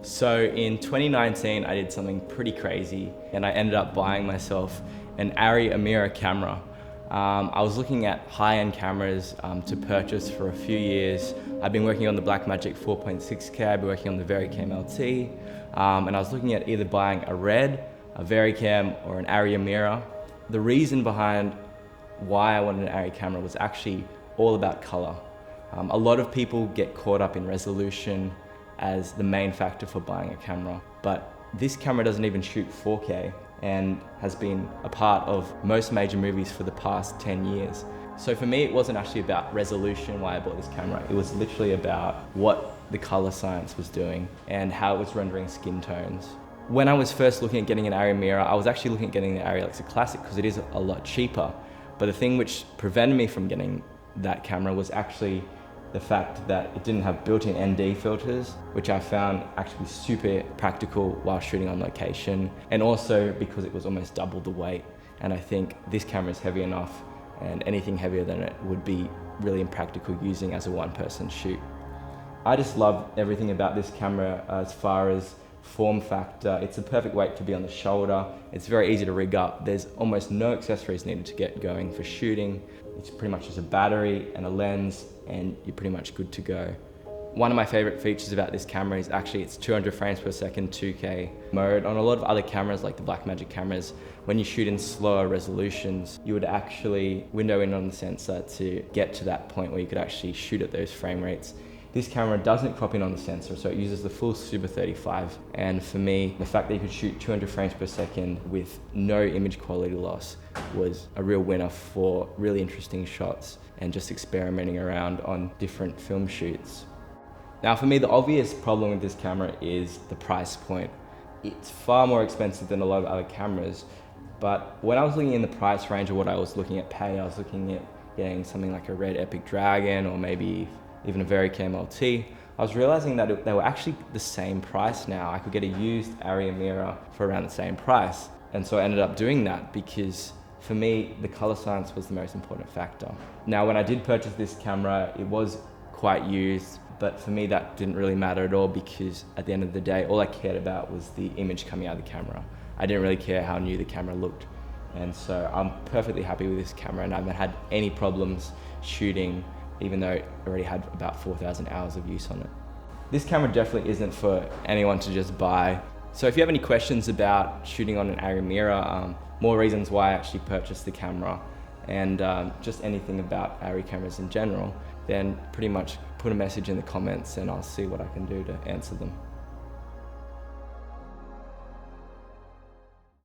So in 2019, I did something pretty crazy and I ended up buying myself an Arri Amira camera. I was looking at high-end cameras to purchase for a few years. I've been working on the Blackmagic 4.6K, I've been working on the VariCam LT, and I was looking at either buying a Red, a VariCam, or an Arri Amira. The reason behind why I wanted an Arri camera was actually all about color. A lot of people get caught up in resolution as the main factor for buying a camera, but this camera doesn't even shoot 4K and has been a part of most major movies for the past 10 years. So for me, it wasn't actually about resolution why I bought this camera. It was literally about what the color science was doing and how it was rendering skin tones. When I was first looking at getting an Arri Amira, I was actually looking at getting the Arri Alexa Classic because it is a lot cheaper. But the thing which prevented me from getting that camera was actually the fact that it didn't have built-in ND filters, which I found actually super practical while shooting on location, and also because it was almost double the weight. And I think this camera is heavy enough, and anything heavier than it would be really impractical using as a one-person shoot. I just love everything about this camera as far as form factor. It's a perfect weight to be on the shoulder. It's very easy to rig up. There's almost no accessories needed to get going for shooting. It's pretty much just a battery and a lens, and you're pretty much good to go. One of my favorite features about this camera is actually its 200 frames per second 2K mode. On a lot of other cameras, like the Blackmagic cameras, when you shoot in slower resolutions, you would actually window in on the sensor to get to that point where you could actually shoot at those frame rates. This camera doesn't crop in on the sensor, so it uses the full Super 35. And for me, the fact that you could shoot 200 frames per second with no image quality loss was a real winner for really interesting shots and just experimenting around on different film shoots. Now for me, the obvious problem with this camera is the price point. It's far more expensive than a lot of other cameras, but when I was looking in the price range of what I was looking at paying, I was looking at getting something like a Red Epic Dragon or maybe even a VariCam LT, I was realizing that they were actually the same price now. I could get a used Arri Amira for around the same price. And so I ended up doing that because for me, the color science was the most important factor. Now, when I did purchase this camera, it was quite used, but for me, that didn't really matter at all because at the end of the day, all I cared about was the image coming out of the camera. I didn't really care how new the camera looked. And so I'm perfectly happy with this camera and I haven't had any problems shooting, even though it already had about 4,000 hours of use on it. This camera definitely isn't for anyone to just buy. So if you have any questions about shooting on an Arri Amira, more reasons why I actually purchased the camera, and just anything about Arri cameras in general, then pretty much put a message in the comments and I'll see what I can do to answer them.